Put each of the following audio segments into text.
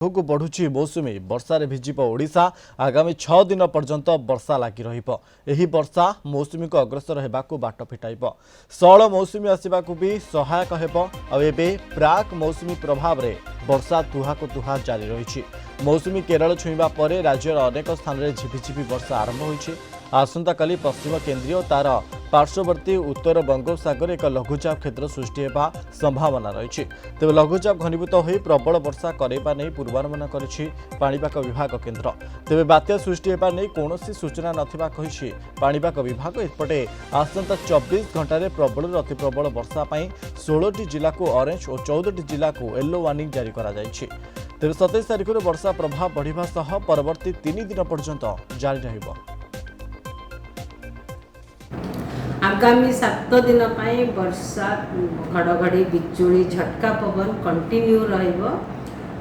ଆଗକୁ ବଢୁଛି ମୌସୁମୀ ବର୍ଷାରେ ଭିଜିବ ଓଡ଼ିଶା ଆଗାମୀ 6 ଦିନ ପର୍ଯ୍ୟନ୍ତ ବର୍ଷା ଲାଗି ରହିବ। ଏହି ବର୍ଷା ମୌସୁମୀକୁ ଅଗ୍ରସର ହେବାକୁ ବାଟ ଫିଟାଇବ। ସଳ ମୌସୁମୀ ଆସିବାକୁ ବି ସହାୟକ ହେବ। ଆଉ ଏବେ ପ୍ରାକ୍ ମୌସୁମୀ ପ୍ରଭାବରେ ବର୍ଷା ତୁହାକୁ ତୁହା ଜାରି ରହିଛି। ମୌସୁମୀ କେରଳ ଛୁଇଁବା ପରେ ରାଜ୍ୟର ଅନେକ ସ୍ଥାନରେ ଝିପିଝିପି ବର୍ଷା ଆରମ୍ଭ ହୋଇଛି। ଆସନ୍ତାକାଲି ପଶ୍ଚିମ କେନ୍ଦ୍ରୀୟ ତାର पार्श्ववर्ती उत्तर बंगोपसागर एक लघुचाप क्षेत्र सृष्टि होगा संभावना रही। तेज लघुचाप घनीभूत हो प्रबल वर्षा करने नहीं पूर्वानुमान करिछि पाणीपाग विभाग केन्द्र। तेज बात्या सृष्टि होगा नहीं कौन सूचना नथिबा कहिछि पाणीपाग विभाग। एपटे आसंता 24 घंटे प्रबल अति प्रबल वर्षा पाई 16टी जिला को ऑरेंज और 14टी जिला को येलो वार्निंग जारी करा जायछि। तेज 27 तारिख वर्षा प्रभाव बढ़िबा सह परवर्ती 3 दिन पर्यंत जारी रहिबो। आगामी 7 दिन पाई वर्षा घड़घड़ी बिजुली झटका पवन कंटिन्यू रहिबो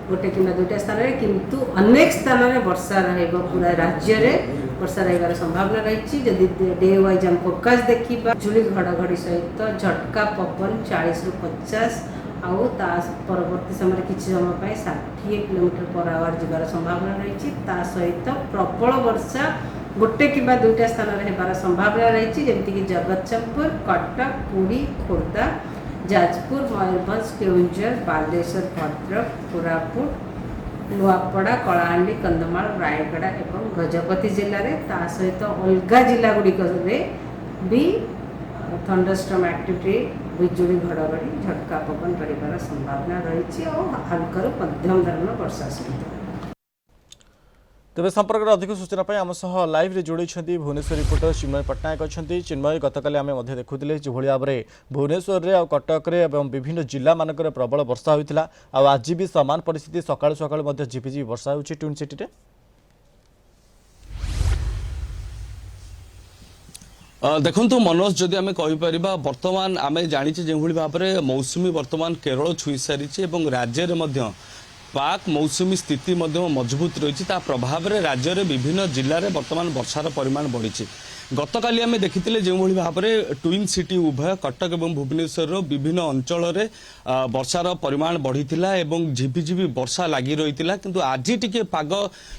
गोटे कि दुटा स्थान रे किंतु अनेक स्थान रे वर्षा रहिबो। पूरा राज्य रे वर्षा रहिबार संभावना रही। जदि डे वाइज हम फोकस देखिबा बिजुली घड़घड़ी सहित झटका पवन 40 रु 50 आउ ता परवर्ती समय किछि समय पाई 60 किलोमीटर पर आवर जिबार संभावना रही। ता सहित प्रबल वर्षा गोटे कि दुईटा स्थान होबार संभावना रही। जमीक जगतसिंहपुर कटक पुरी खोर्धा जाजपुर मयूरभंज केउंझर बालेश्वर भद्रक कोरापुट नुआपड़ा कलाहांडी कंधमाल रायगड़ा और गजपति जिले में ता सहित अलगा जिला गुड़िक भी थंडरस्टॉर्म एक्टिविटी बिजुली घड़घड़ी झटका पवन रहिबार संभावना रही और हल्का मध्यम धरण वर्षा सहित। तेज संपर्क में अधिक सूचना आम सह लाइव रे जोड़ी भुवनेश्वर रिपोर्टर चिन्मय पट्टनायक अच्छा। चिन्मय गतकाली आम देखुले जो भाव में भुवनेश्वर में कटक और विभिन्न जिला मानक प्रबल वर्षा होता आज भी सामान परिस्थिति सकाळु सकाळु झिपिझिपि वर्षा होची ट्विन सिटी रे। देखु मनोज जदि आम कहीपर बर्तमान आम जानी जो भाव में मौसुमी बर्तमान केरल छुई सारी राज्य में पाक मौसुमी स्थिति मजबूत रही प्रभाव में राज्य में विभिन्न जिले में बर्तमान वर्षार परिमाण बढ़ी। गतकाली आम देखी जो भाव में ट्विन सिटी उभय कटक और भुवनेश्वर विभिन्न अंचल में वर्षार परिमाण बढ़ी और झिपिझिपि वर्षा लगी रही किंतु आज टिके पाग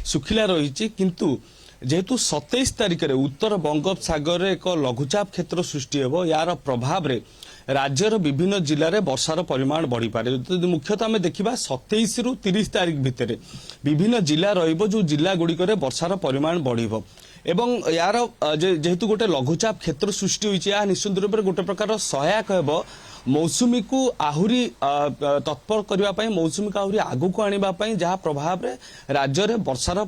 सुखिला रही। किंतु जेहेतु 27 तारिख में उत्तर बंगोपसागर एक लघुचाप क्षेत्र सृष्टि हो यार प्रभाव में राज्यर विभिन्न जिले में वर्षार परिमाण बढ़ी पारे। मुख्यतः आम देखा 27 रु 30 तारिख भितर विभिन्न जिला रहिबो जो जिला गुड़िक वर्षार परिमाण बढ़िबो एवं यार जेहेतु गोटे लघुचाप क्षेत्र सृष्टि होइछि या निश्चित रूप से गोटे प्रकार सहायक हेबो मौसुमी को आहुरी तत्पर करने मौसुमी को आहुरी आगु को आने जहाँ प्रभाव में राज्य में वर्षार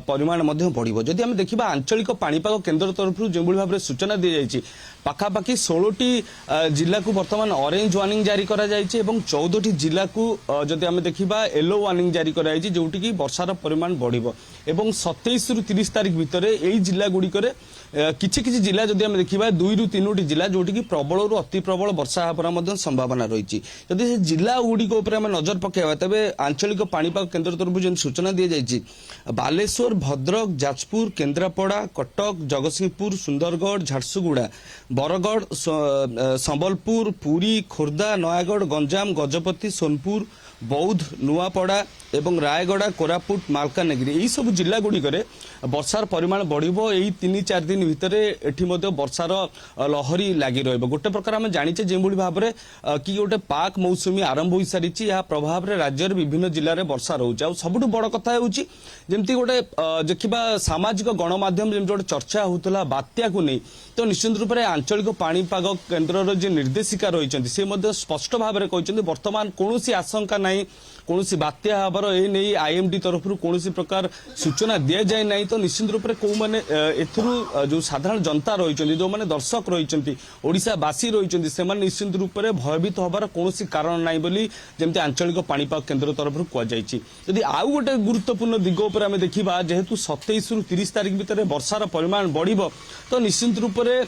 परिमाण बढ़। जदि आम देखा आंचलिक पाणीपाग केन्द्र तरफ जो भाव में सूचना दी जाइए पाखापाखि 16टी जिला को बर्तमान ऑरेंज वार्निंग जारी करा जाइए और 14टी जिला को जदि आम देखा येलो वार्निंग जारी कराई जोटि की वर्षार परिमाण बढ़। 27 रु 30 तारिख भितर यही जिला गुड़िक किछि जिला जदि आम देखा 2 रु 3टी जिला जोटि की प्रबल रु अति प्रबल वर्षा होबार संभावना रही। जदि से जिला गुड़िक नजर पकेबा तेबे आंचलिक पाणीपाग केन्द्र तरफ जो सूचना दी जाइए बालेश्वर भद्रक जाजपुर केन्द्रापड़ा कटक जगतसिंहपुर सुंदरगढ़ झारसुगुड़ा बरगढ़ संबलपुर पुरी खोर्धा नयागढ़ गंजाम गजपति सोनपुर बौद्ध नुआपड़ा एवं रायगड़ा कोरापुट मालकानगिरी यही सब जिला गुड़िक वर्षार परिमाण बढ़ो। यही 3-4 दिन भितर एठी वर्षार लहरी लगी रही। गोटे प्रकार आम जाचे जो भाव में कि गोटे पाक मौसुमी आरंभ हो सारी प्रभाव में राज्य विभिन्न जिले में वर्षा रोचे। आ सबुठ बड़ कथा जमती गोटे देखा सामाजिक गणमाध्यम जमी गोटे चर्चा होता बात्या को नहीं तो निश्चित रूप से आंचलिक पाणीपाग केन्द्र जो निर्देशिका रही स्पष्ट भाव में कहते बर्तमान कौन आशंका ना कौन बात्या हबार ए नहीं आईएमडी तरफ कौन प्रकार सूचना दि जाए ना तो निश्चित रूप से कौ मैंने जो साधारण जनता रही जो मैंने दर्शक रही ओडिशावासी रही से निश्चित रूप से भयभीत हबार कौन कारण ना बोली जमी आंचलिक पाणीपाग केन्द्र तरफ कहुई। यदि आउ गोटे गुरुत्वपूर्ण दिग उपर आम देखा जेहेतु 27 रु 30 तारिख भितर वर्षार परिमाण बढ़ तो निश्चित रूप से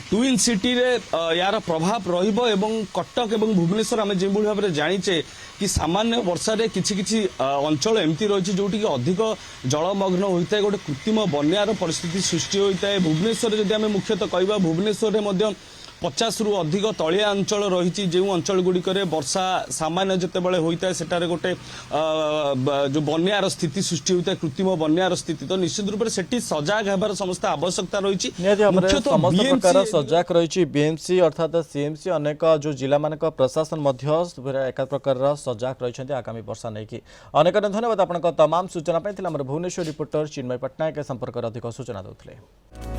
ट्विन सिटी रे यार प्रभाव रहिबो एवं कटक एवं भुवनेश्वर आम जो भाव में जानीचे कि सामान्य वर्षा रे किछि अंचल एमती रही जोटि कि अधिक जलमग्न होता है गोटे कृत्रिम बन्यार परिस्थिति सृष्टि होता है। भुवनेश्वर जदि आम मुख्यतः कहवा भुवनेश्वर में 50 रु अधिक तलिया अंचल रही जो अंचल गुड़िक वर्षा सामान्य जितेबाला होता है सेठारे गोटे जो बन्यार स्थिति सृष्टि होता है कृत्रिम बन्यार स्थिति तो निश्चित रूप से सजाग होबार समस्त आवश्यकता रही समस्त प्रकार सजाग रही बीएमसी अर्थात सीएमसी अनेक जो जिला मान प्रशासन एक प्रकार सजाग रही आगामी वर्षा नहीं कि अनेक धन्यवाद आपन तमाम सूचना भुवनेश्वर रिपोर्टर चिन्मय पट्टनायक संपर्क अधिक सूचना देते।